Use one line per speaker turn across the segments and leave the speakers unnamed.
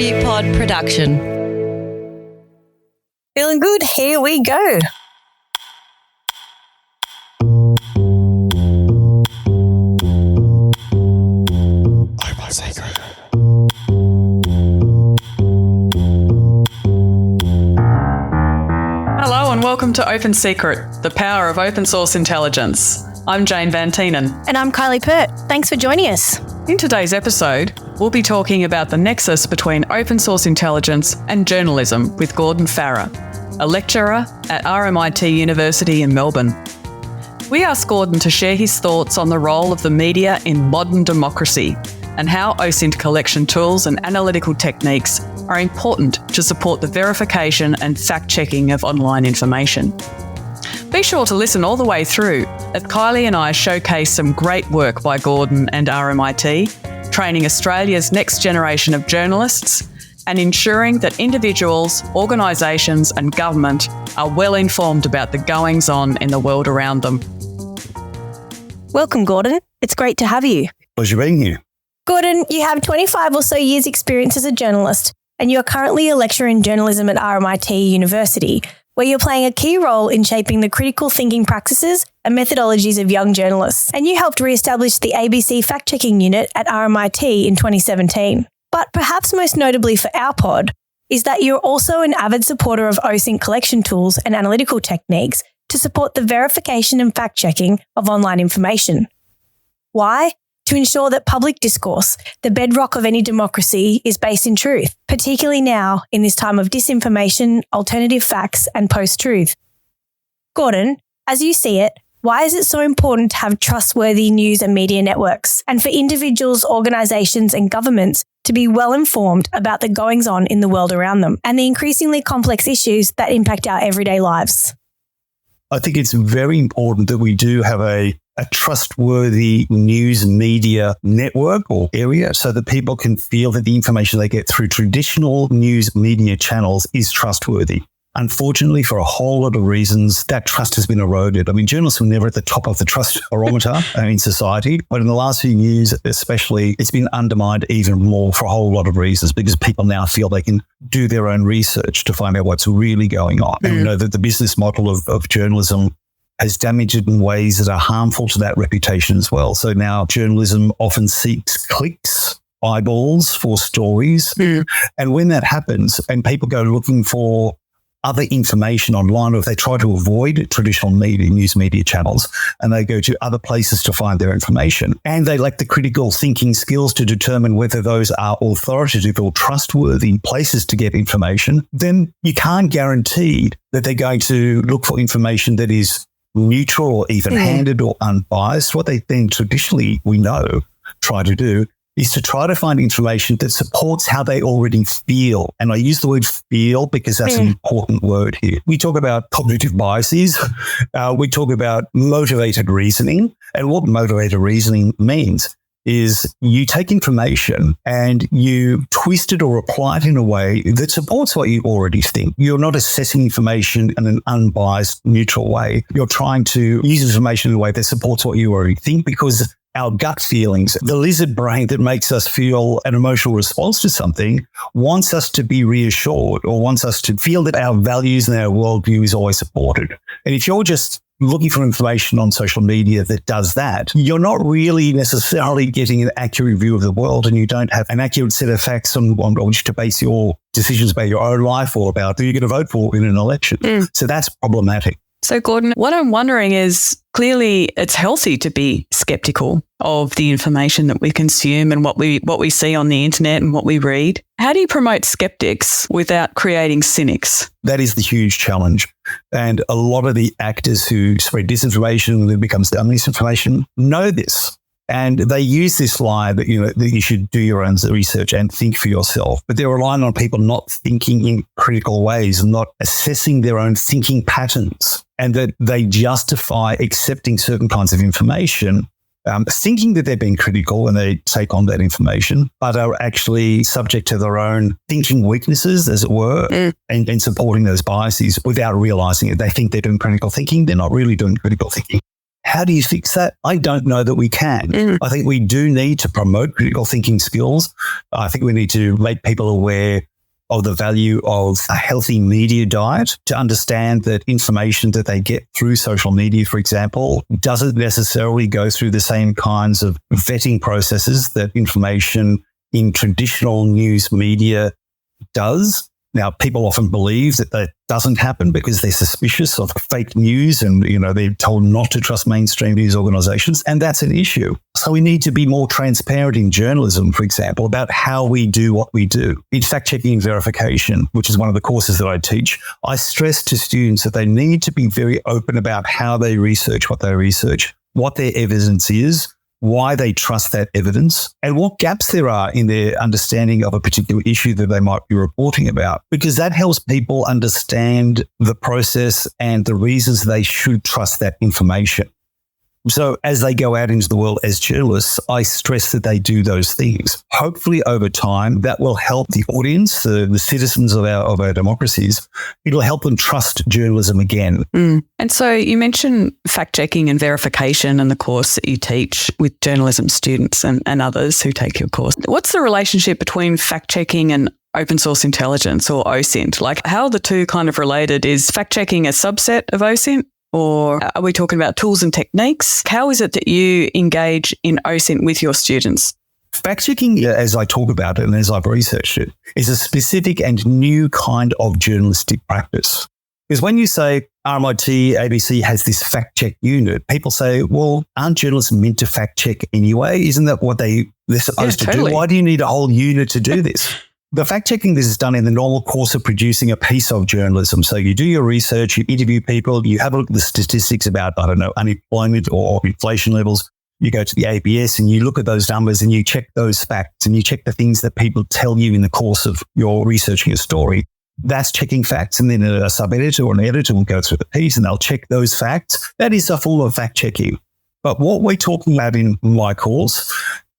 Tribute Pod production.
Feeling good? Here we go.
Hello and welcome to Open Secret, the power of open source intelligence. I'm Jane Van Tienen.
And I'm Kylie Pert. Thanks for joining us.
In today's episode, we'll be talking about the nexus between open source intelligence and journalism with Gordon Farrer, a lecturer at RMIT University in Melbourne. We asked Gordon to share his thoughts on the role of the media in modern democracy and how OSINT collection tools and analytical techniques are important to support the verification and fact-checking of online information. Be sure to listen all the way through as Kylie and I showcase some great work by Gordon and RMIT, training Australia's next generation of journalists and ensuring that individuals, organisations and government are well informed about the goings-on in the world around them.
Welcome, Gordon. It's great to have you.
Pleasure being here.
Gordon, you have 25 or so years experience as a journalist, and you are currently a lecturer in journalism at RMIT University, where you're playing a key role in shaping the critical thinking practices and methodologies of young journalists. And you helped re-establish the ABC fact-checking unit at RMIT in 2017. But perhaps most notably for our pod is that you're also an avid supporter of OSINT collection tools and analytical techniques to support the verification and fact-checking of online information. Why? To ensure that public discourse, the bedrock of any democracy, is based in truth, particularly now in this time of disinformation, alternative facts, and post-truth. Gordon, as you see it, why is it so important to have trustworthy news and media networks, and for individuals, organisations, and governments to be well informed about the goings-on in the world around them and the increasingly complex issues that impact our everyday lives?
I think it's very important that we do have a trustworthy news media network or area so that people can feel that the information they get through traditional news media channels is trustworthy. Unfortunately, for a whole lot of reasons, that trust has been eroded. I mean, journalists were never at the top of the trust barometer in society, but in the last few years, especially, it's been undermined even more for a whole lot of reasons because people now feel they can do their own research to find out what's really going on. And we know that the business model of journalism has damaged it in ways that are harmful to that reputation as well. So now journalism often seeks clicks, eyeballs for stories. And when that happens and people go looking for other information online, or if they try to avoid traditional media, news media channels, and they go to other places to find their information, and they lack the critical thinking skills to determine whether those are authoritative or trustworthy places to get information, then you can't guarantee that they're going to look for information that is neutral or even-handed or unbiased. What they then traditionally, we know, try to do is to try to find information that supports how they already feel. And I use the word feel because that's an important word here. We talk about cognitive biases. We talk about motivated reasoning. And what motivated reasoning means is you take information and you twist it or apply it in a way that supports what you already think. You're not assessing information in an unbiased, neutral way. You're trying to use information in a way that supports what you already think because our gut feelings, the lizard brain that makes us feel an emotional response to something, wants us to be reassured or wants us to feel that our values and our worldview is always supported. And if you're just looking for information on social media that does that, you're not really necessarily getting an accurate view of the world, and you don't have an accurate set of facts on which to base your decisions about your own life or about who you're going to vote for in an election. So that's problematic.
So, Gordon, what I'm wondering is, clearly it's healthy to be skeptical of the information that we consume and what we see on the internet and what we read. How do you promote skeptics without creating cynics?
That is the huge challenge. And a lot of the actors who spread disinformation and then becomes misinformation know this. And they use this lie that, that you should do your own research and think for yourself. But they're relying on people not thinking in critical ways and not assessing their own thinking patterns, and that they justify accepting certain kinds of information, thinking that they're being critical when they take on that information, but are actually subject to their own thinking weaknesses, as it were, and supporting those biases without realizing it. They think they're doing critical thinking. They're not really doing critical thinking. How do you fix that? I don't know that we can. I think we do need to promote critical thinking skills. I think we need to make people aware of the value of a healthy media diet, to understand that information that they get through social media, for example, doesn't necessarily go through the same kinds of vetting processes that information in traditional news media does. Now, people often believe that that doesn't happen because they're suspicious of fake news and, they're told not to trust mainstream news organizations. And that's an issue. So we need to be more transparent in journalism, for example, about how we do what we do. In fact-checking and verification, which is one of the courses that I teach, I stress to students that they need to be very open about how they research what they research, what their evidence is, why they trust that evidence, and what gaps there are in their understanding of a particular issue that they might be reporting about, because that helps people understand the process and the reasons they should trust that information. So as they go out into the world as journalists, I stress that they do those things. Hopefully over time, that will help the audience, the citizens of our democracies. It'll help them trust journalism again.
And so you mentioned fact-checking and verification in the course that you teach with journalism students and others who take your course. What's the relationship between fact-checking and open source intelligence, or OSINT? Like, how are the two kind of related? Is fact-checking a subset of OSINT? Or are we talking about tools and techniques? How is it that you engage in OSINT with your students?
Fact-checking, as I talk about it and as I've researched it, is a specific and new kind of journalistic practice. Because when you say RMIT, ABC has this fact-check unit, people say, well, aren't journalists meant to fact-check anyway? Isn't that what they're supposed to do? Why do you need a whole unit to do this? The fact-checking is done in the normal course of producing a piece of journalism. So you do your research, you interview people, you have a look at the statistics about, unemployment or inflation levels. You go to the ABS and you look at those numbers and you check those facts and you check the things that people tell you in the course of your researching a story. That's checking facts. And then a sub-editor or an editor will go through the piece and they'll check those facts. That is a form of fact-checking. But what we're talking about in my course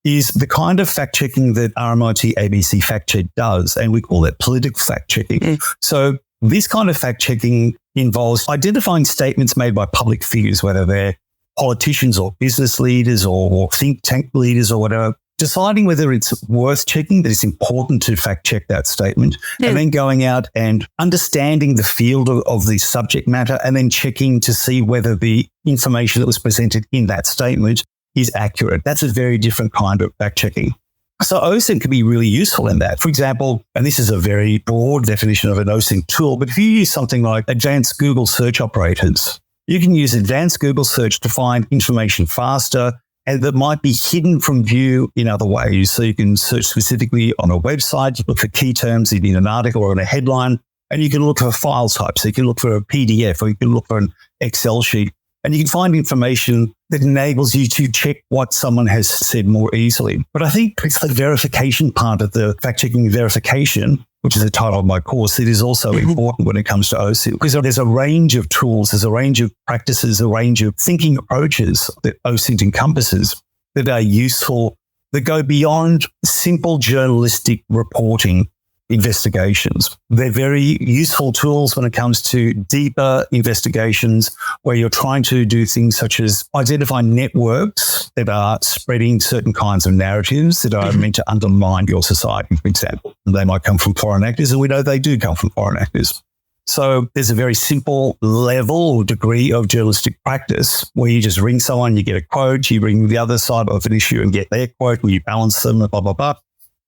is the kind of fact-checking that RMIT ABC fact-check does, and we call it political fact-checking. So this kind of fact-checking involves identifying statements made by public figures, whether they're politicians or business leaders or think tank leaders or whatever, deciding whether it's worth checking, that it's important to fact-check that statement, and then going out and understanding the field of the subject matter and then checking to see whether the information that was presented in that statement is accurate. That's a very different kind of fact-checking. So OSINT can be really useful in that. For example, and this is a very broad definition of an OSINT tool, but if you use something like advanced Google search operators, you can use advanced Google search to find information faster and that might be hidden from view in other ways. So you can search specifically on a website, you look for key terms in an article or in a headline, and you can look for file types. So you can look for a PDF or you can look for an Excel sheet. And you can find information that enables you to check what someone has said more easily. But I think it's the verification part of the fact-checking verification, which is the title of my course, that is also important when it comes to OSINT, because there's a range of tools, there's a range of practices, a range of thinking approaches that OSINT encompasses that are useful, that go beyond simple journalistic reporting investigations. They're very useful tools when it comes to deeper investigations where you're trying to do things such as identify networks that are spreading certain kinds of narratives that are meant to undermine your society, for example. They might come from foreign actors, and we know they do come from foreign actors. So there's a very simple level or degree of journalistic practice where you just ring someone, you get a quote, you ring the other side of an issue and get their quote, where you balance them, blah, blah, blah.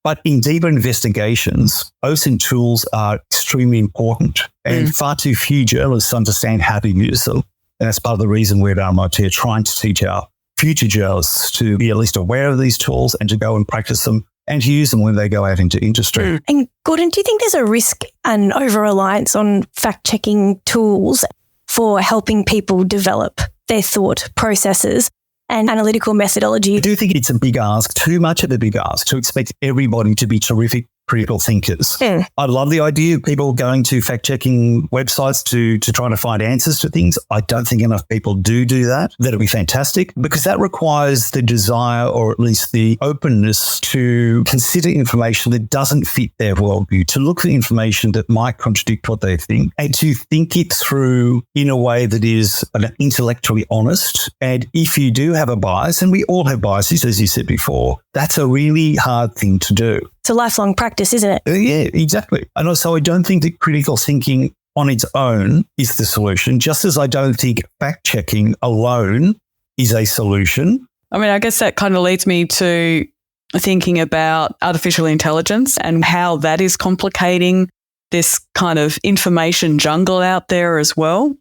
But in deeper investigations, OSINT tools are extremely important, and far too few journalists understand how to use them. And that's part of the reason we're at RMIT are trying to teach our future journalists to be at least aware of these tools and to go and practice them and to use them when they go out into industry.
And Gordon, do you think there's a risk and over-reliance on fact-checking tools for helping people develop their thought processes and analytical methodology?
I do think it's a big ask, too much of a big ask, to expect everybody to be terrific critical thinkers. I love the idea of people going to fact-checking websites to try to find answers to things. I don't think enough people do that. That'd be fantastic because that requires the desire or at least the openness to consider information that doesn't fit their worldview, to look for information that might contradict what they think and to think it through in a way that is intellectually honest. And if you do have a bias, and we all have biases, as you said before, that's a really hard thing to do.
It's a lifelong practice, isn't it?
Yeah, exactly. And also, I don't think that critical thinking on its own is the solution, just as I don't think fact-checking alone is a solution.
I mean, I guess that kind of leads me to thinking about artificial intelligence and how that is complicating this kind of information jungle out there as well.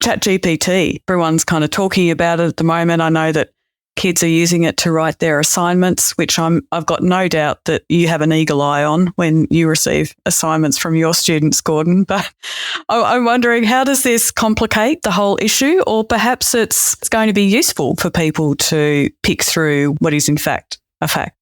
ChatGPT, everyone's kind of talking about it at the moment. I know that kids are using it to write their assignments, which I've got no doubt that you have an eagle eye on when you receive assignments from your students, Gordon. But I'm wondering, how does this complicate the whole issue? Or perhaps it's going to be useful for people to pick through what is in fact a fact?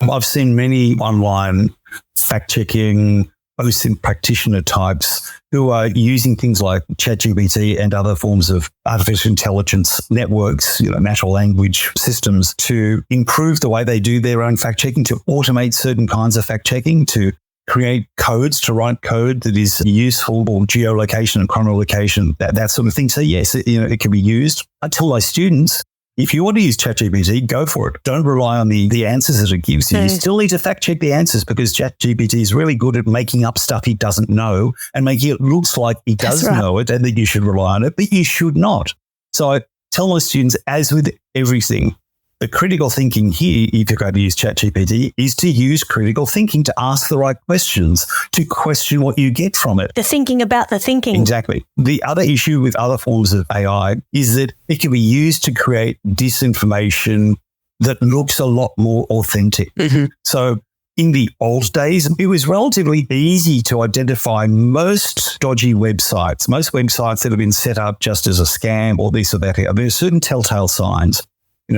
I've seen many online fact-checking OSINT practitioner types who are using things like ChatGPT and other forms of artificial intelligence networks, natural language systems to improve the way they do their own fact-checking, to automate certain kinds of fact-checking, to create codes, to write code that is useful for geolocation and chronolocation, that sort of thing. So yes, it can be used. I tell my students, if you want to use ChatGPT, go for it. Don't rely on the answers that it gives you. You still need to fact check the answers because ChatGPT is really good at making up stuff he doesn't know and making it looks like he does know it and that you should rely on it, but you should not. So I tell my students, as with everything, the critical thinking here, if you're going to use ChatGPT, is to use critical thinking to ask the right questions, to question what you get from it.
The thinking about the thinking.
Exactly. The other issue with other forms of AI is that it can be used to create disinformation that looks a lot more authentic. Mm-hmm. So in the old days, it was relatively easy to identify most dodgy websites, most websites that have been set up just as a scam or this or that. There are certain telltale signs.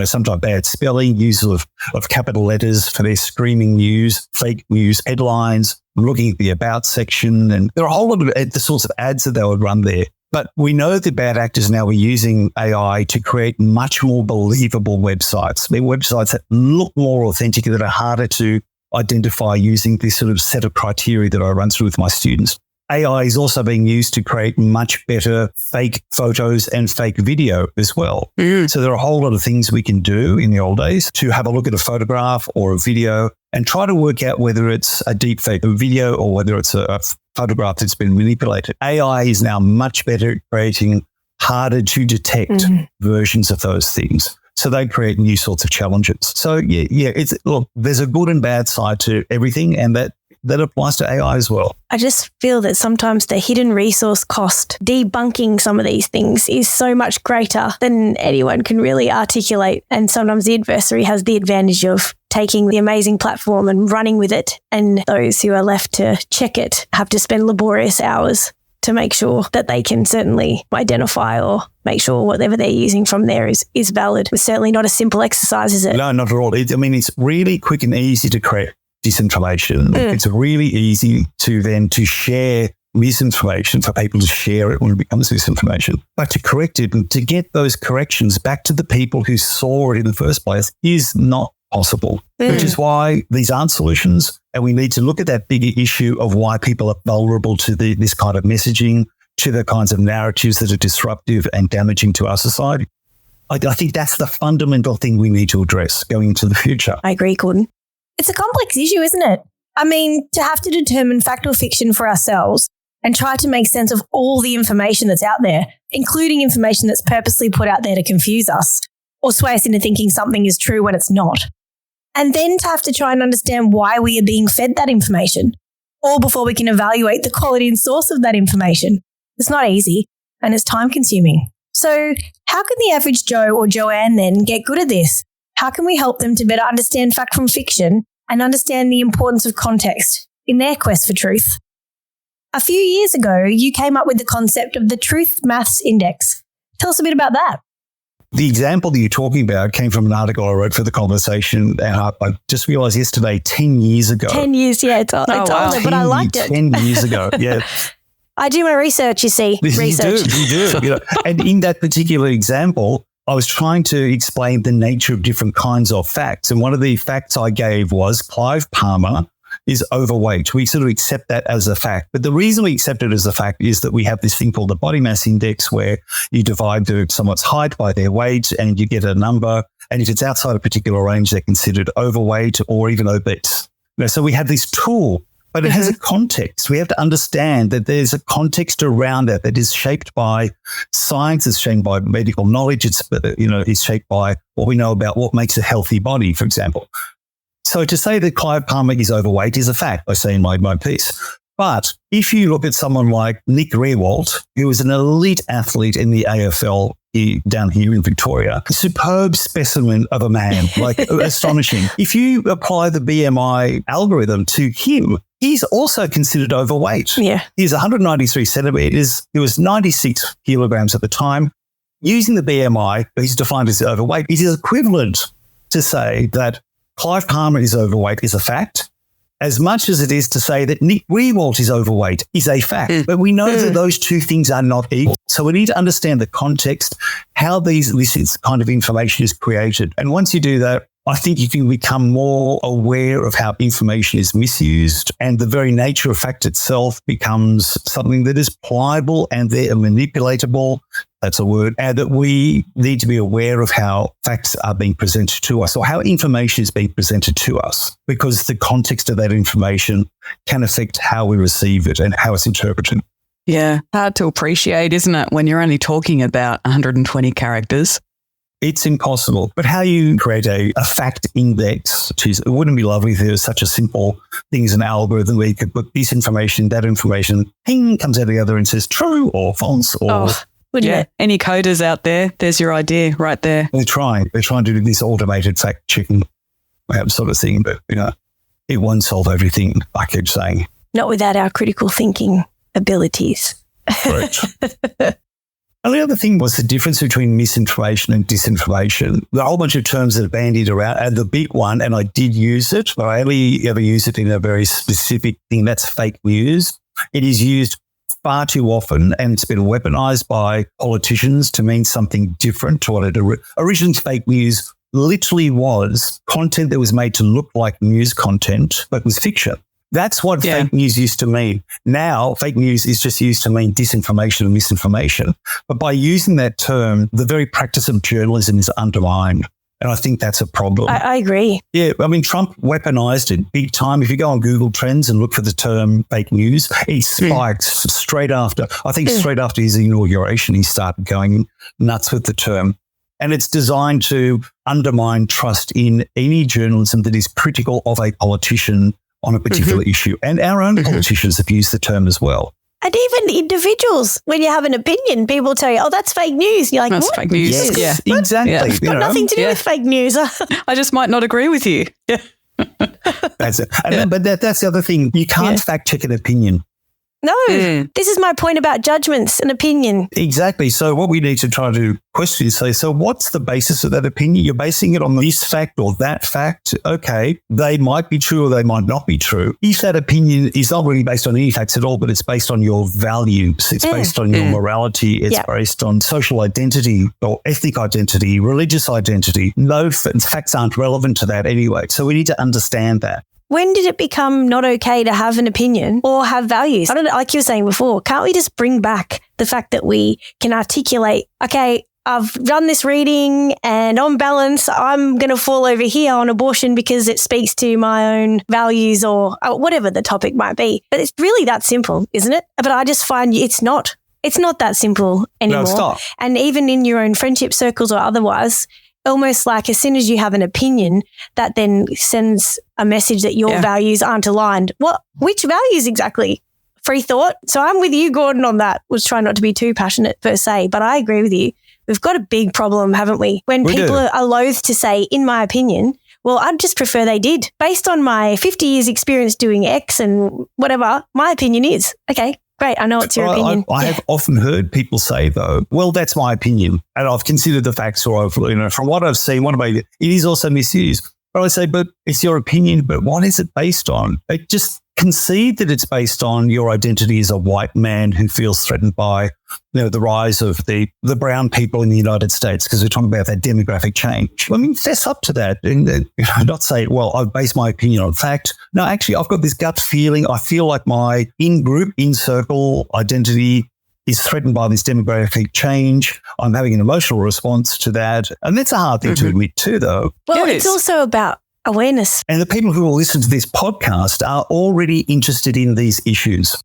Sometimes bad spelling, use of capital letters for their screaming news, fake news headlines, looking at the about section. And there are a whole lot of the sorts of ads that they would run there. But we know that bad actors now are using AI to create much more believable websites. They're websites that look more authentic, that are harder to identify using this sort of set of criteria that I run through with my students. AI is also being used to create much better fake photos and fake video as well. So there are a whole lot of things we can do in the old days to have a look at a photograph or a video and try to work out whether it's a deep fake video or whether it's a photograph that's been manipulated. AI is now much better at creating harder to detect versions of those things. So they create new sorts of challenges. So there's a good and bad side to everything, and that applies to AI as well.
I just feel that sometimes the hidden resource cost debunking some of these things is so much greater than anyone can really articulate. And sometimes the adversary has the advantage of taking the amazing platform and running with it. And those who are left to check it have to spend laborious hours to make sure that they can certainly identify or make sure whatever they're using from there is valid. It's certainly not a simple exercise, is it?
No, not at all. It's really quick and easy to create disinformation. It's really easy to share misinformation, for people to share it when it becomes misinformation. But to correct it and to get those corrections back to the people who saw it in the first place is not possible, which is why these aren't solutions. And we need to look at that bigger issue of why people are vulnerable to this kind of messaging, to the kinds of narratives that are disruptive and damaging to our society. I think that's the fundamental thing we need to address going into the future.
I agree, Gordon. It's a complex issue, isn't it? I mean, to have to determine fact or fiction for ourselves and try to make sense of all the information that's out there, including information that's purposely put out there to confuse us or sway us into thinking something is true when it's not. And then to have to try and understand why we are being fed that information, all before we can evaluate the quality and source of that information. It's not easy and it's time consuming. So how can the average Joe or Joanne then get good at this? How can we help them to better understand fact from fiction and understand the importance of context in their quest for truth? A few years ago, you came up with the concept of the Truth Maths Index. Tell us a bit about that.
The example that you're talking about came from an article I wrote for The Conversation. And I just realized yesterday, 10 years ago.
10 years, yeah. It's older, but I liked it.
10 years ago, yeah.
I do my research, you see.
You do. And in that particular example, I was trying to explain the nature of different kinds of facts. And one of the facts I gave was Clive Palmer is overweight. We sort of accept that as a fact. But the reason we accept it as a fact is that we have this thing called the body mass index, where you divide someone's height by their weight and you get a number. And if it's outside a particular range, they're considered overweight or even obese. So we have this tool, but it has a context. We have to understand that there's a context around that is shaped by science, it's shaped by medical knowledge, it's shaped by what we know about what makes a healthy body, for example. So to say that Clive Palmer is overweight is a fact, I say in my piece. But if you look at someone like Nick Riewoldt, who was an elite athlete in the AFL down here in Victoria, a superb specimen of a man, like astonishing. If you apply the BMI algorithm to him, he's also considered overweight.
Yeah.
He's 193 centimetres. He was 96 kilograms at the time. Using the BMI, he's defined as overweight. It is equivalent to say that Clive Palmer is overweight is a fact, as much as it is to say that Nick Riewoldt is overweight is a fact. But we know that those two things are not equal. So we need to understand the context, how this kind of information is created. And once you do that, I think you can become more aware of how information is misused, and the very nature of fact itself becomes something that is pliable and they're manipulatable. That's a word. And that we need to be aware of how facts are being presented to us, or how information is being presented to us, because the context of that information can affect how we receive it and how it's interpreted.
Yeah, hard to appreciate, isn't it, when you're only talking about 120 characters?
It's impossible. But how you create a fact index, it wouldn't be lovely if there was such a simple thing as an algorithm where you could put this information, that information, ping, comes out of the other and says true or false or...
Wouldn't it?
Any coders out there, there's your idea right there.
They're trying to do this automated fact checking sort of thing, but it won't solve everything, I keep saying.
Not without our critical thinking abilities.
Correct. And the other thing was the difference between misinformation and disinformation. There are a whole bunch of terms that are bandied around, and the big one, and I did use it, but I only ever use it in a very specific thing, that's fake news. It is used far too often, and it's been weaponized by politicians to mean something different to what it originally. Fake news literally was content that was made to look like news content, but was fiction. That's what fake news used to mean. Now, fake news is just used to mean disinformation and misinformation. But by using that term, the very practice of journalism is undermined. And I think that's a problem.
I agree.
Yeah, I mean, Trump weaponized it big time. If you go on Google Trends and look for the term fake news, it spikes straight after. I think straight after his inauguration, he started going nuts with the term. And it's designed to undermine trust in any journalism that is critical of a politician on a particular issue. And our own politicians have used the term as well.
And even individuals, when you have an opinion, people tell you, oh, that's fake news. You're like,
that's
what?
fake news.
Yes, exactly.
Yeah.
It's got nothing to do with fake news.
I just might not agree with you. Yeah.
That's it. But that's the other thing. You can't fact check an opinion.
No, this is my point about judgments and opinion.
Exactly. So what we need to try to question is say, so what's the basis of that opinion? You're basing it on this fact or that fact. Okay, they might be true or they might not be true. If that opinion is not really based on any facts at all, but it's based on your values, it's based on your morality, it's based on social identity or ethnic identity, religious identity, no facts aren't relevant to that anyway. So we need to understand that.
When did it become not okay to have an opinion or have values? I don't know, like you were saying before, can't we just bring back the fact that we can articulate, okay, I've done this reading and on balance, I'm going to fall over here on abortion because it speaks to my own values or whatever the topic might be. But it's really that simple, isn't it? But I just find it's not. It's not that simple anymore.
No, stop.
And even in your own friendship circles or otherwise, almost like as soon as you have an opinion, that then sends a message that your values aren't aligned. Which values exactly? Free thought? So I'm with you, Gordon, on that. Was trying not to be too passionate per se, but I agree with you. We've got a big problem, haven't we? When people are loath to say, in my opinion, well, I'd just prefer they did. Based on my 50 years experience doing X and whatever, my opinion is, okay, Great. I know it's your opinion.
I have often heard people say, though, well, that's my opinion. And I've considered the facts, or from what I've seen, it is also misused. But I say, but it's your opinion, but what is it based on? It just concede that it's based on your identity as a white man who feels threatened by the rise of the brown people in the United States, because we're talking about that demographic change. I mean, fess up to that and not say, well, I've based my opinion on fact. No, actually, I've got this gut feeling. I feel like my in-group, in-circle identity is threatened by this demographic change. I'm having an emotional response to that. And that's a hard thing to admit too, though.
Well, it's also about awareness.
And the people who will listen to this podcast are already interested in these issues.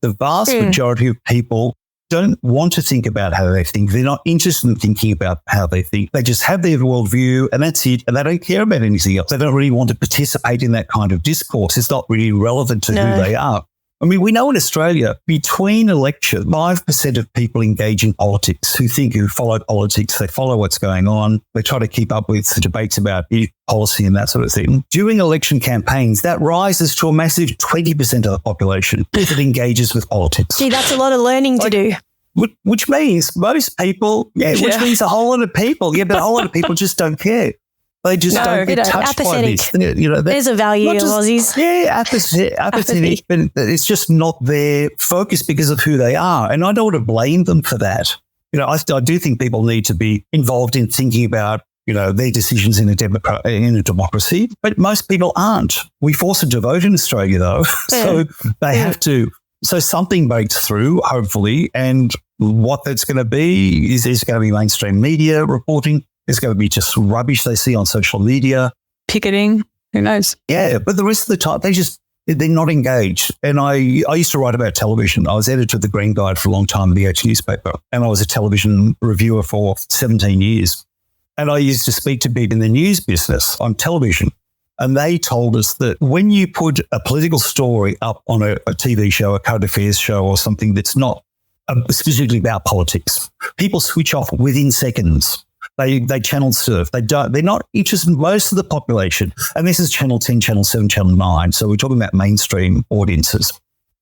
The vast majority of people don't want to think about how they think. They're not interested in thinking about how they think. They just have their worldview and that's it. And they don't care about anything else. They don't really want to participate in that kind of discourse. It's not really relevant to who they are. I mean, we know in Australia, between elections, 5% of people engage in politics, who follow politics. They follow what's going on. They try to keep up with the debates about policy and that sort of thing. During election campaigns, that rises to a massive 20% of the population that engages with politics.
Gee, that's a lot of learning to do.
Which means most people, which means a whole lot of people, but a whole lot of people just don't care. They just don't get touched by this.
There's a value in Aussies.
Yeah, apathetic, but it's just not their focus because of who they are. And I don't want to blame them for that. I do think people need to be involved in thinking about, their decisions in a democracy, but most people aren't. We force them to vote in Australia, though, so they have to. So something breaks through, hopefully, and what that's going to be is going to be mainstream media reporting. It's going to be just rubbish they see on social media.
Picketing, who knows?
Yeah, but the rest of the time, they're not engaged. And I used to write about television. I was editor of the Green Guide for a long time in the H newspaper, and I was a television reviewer for 17 years. And I used to speak to people in the news business on television, and they told us that when you put a political story up on a TV show, a current affairs show, or something that's not specifically about politics, people switch off within seconds. They channel surf. They're not interested in most of the population. And this is Channel 10, Channel 7, Channel 9. So we're talking about mainstream audiences.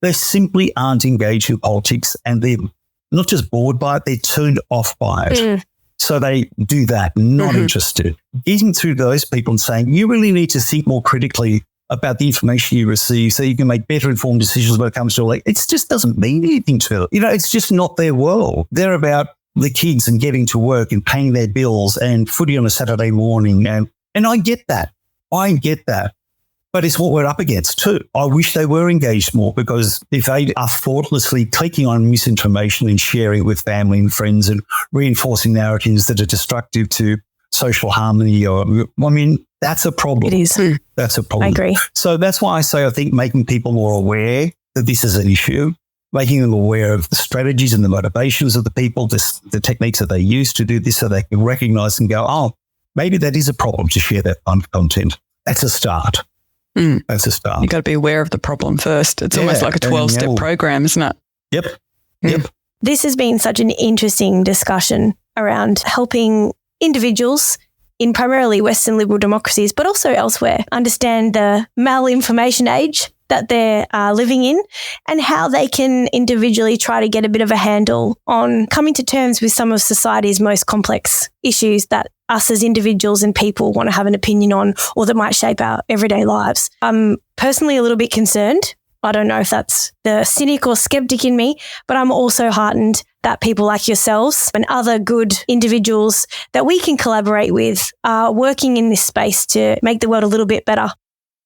They simply aren't engaged with politics, and they're not just bored by it, they're turned off by it. So they do that, not interested. Getting through those people and saying, you really need to think more critically about the information you receive so you can make better informed decisions when it comes to it just doesn't mean anything to them. It's just not their world. They're about the kids and getting to work and paying their bills and footy on a Saturday morning. And I get that. But it's what we're up against too. I wish they were engaged more, because if they are thoughtlessly clicking on misinformation and sharing it with family and friends and reinforcing narratives that are destructive to social harmony, that's a problem.
It is.
That's a problem.
I agree.
So that's why I say I think making people more aware that this is an issue, making them aware of the strategies and the motivations of the people, the techniques that they use to do this, so they can recognize and go, oh, maybe that is a problem to share that kind of content. That's a start. That's a start.
You've got to be aware of the problem first. It's almost like a 12-step program, isn't it?
Yep.
This has been such an interesting discussion around helping individuals in primarily Western liberal democracies, but also elsewhere, understand the malinformation age that they're living in, and how they can individually try to get a bit of a handle on coming to terms with some of society's most complex issues that us as individuals and people want to have an opinion on, or that might shape our everyday lives. I'm personally a little bit concerned. I don't know if that's the cynic or skeptic in me, but I'm also heartened that people like yourselves and other good individuals that we can collaborate with are working in this space to make the world a little bit better.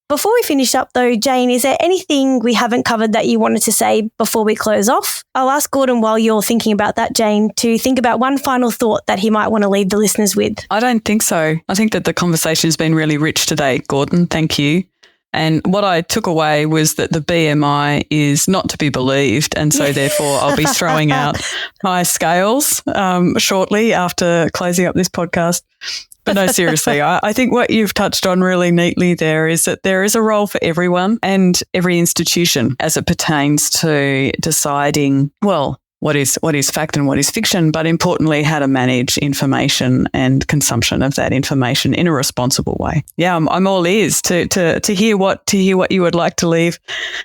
Before we finish up though, Jane, is there anything we haven't covered that you wanted to say before we close off? I'll ask Gordon, while you're thinking about that, Jane, to think about one final thought that he might want to leave the listeners with.
I don't think so. I think that the conversation has been really rich today, Gordon. Thank you. And what I took away was that the BMI is not to be believed, and so therefore I'll be throwing out my scales shortly after closing up this podcast. But no, seriously, I think what you've touched on really neatly there is that there is a role for everyone and every institution as it pertains to deciding, well, what is fact and what is fiction, but importantly, how to manage information and consumption of that information in a responsible way. Yeah, I'm all ears to hear what you would like to leave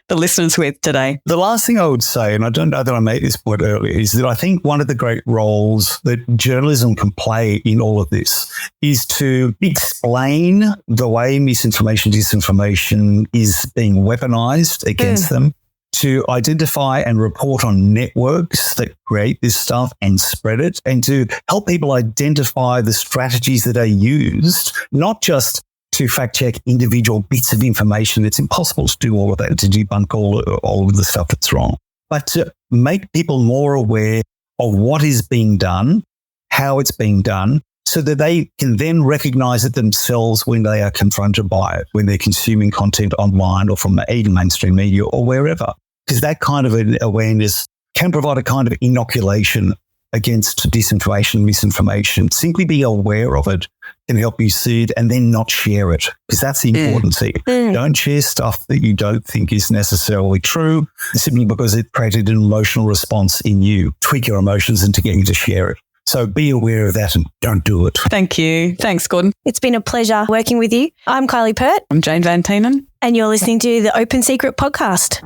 the listeners with today.
The last thing I would say, and I don't know that I made this point earlier, is that I think one of the great roles that journalism can play in all of this is to explain the way misinformation, disinformation is being weaponized against them, to identify and report on networks that create this stuff and spread it, and to help people identify the strategies that are used, not just to fact check individual bits of information. It's impossible to do all of that, to debunk all of the stuff that's wrong, but to make people more aware of what is being done, how it's being done, so that they can then recognize it themselves when they are confronted by it, when they're consuming content online or from even mainstream media or wherever. Because that kind of an awareness can provide a kind of inoculation against disinformation and misinformation. Simply be aware of it can help you see it and then not share it, because that's the important thing. Don't share stuff that you don't think is necessarily true simply because it created an emotional response in you. Tweak your emotions into getting to share it. So be aware of that and don't do it.
Thank you. Thanks, Gordon.
It's been a pleasure working with you. I'm Kylie Pert.
I'm Jane Van Tienen.
And you're listening to the Open Secret podcast.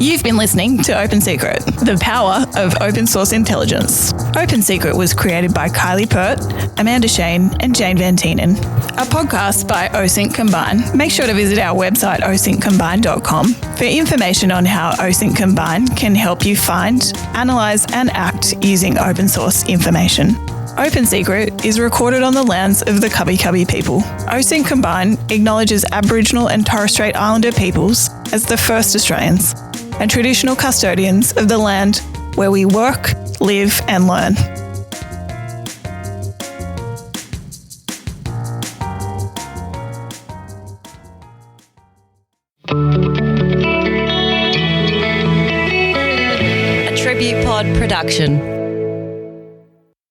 You've been listening to Open Secret, the power of open source intelligence. Open Secret was created by Kylie Pert, Amanda Shane, and Jane Van Tienen. A podcast by OSINT Combine. Make sure to visit our website, osintcombine.com, for information on how OSINT Combine can help you find, analyse, and act using open source information. Open Secret is recorded on the lands of the Cubby Cubby people. OSINT Combine acknowledges Aboriginal and Torres Strait Islander peoples as the first Australians and traditional custodians of the land where we work, live, and learn.
A Tribute Pod production.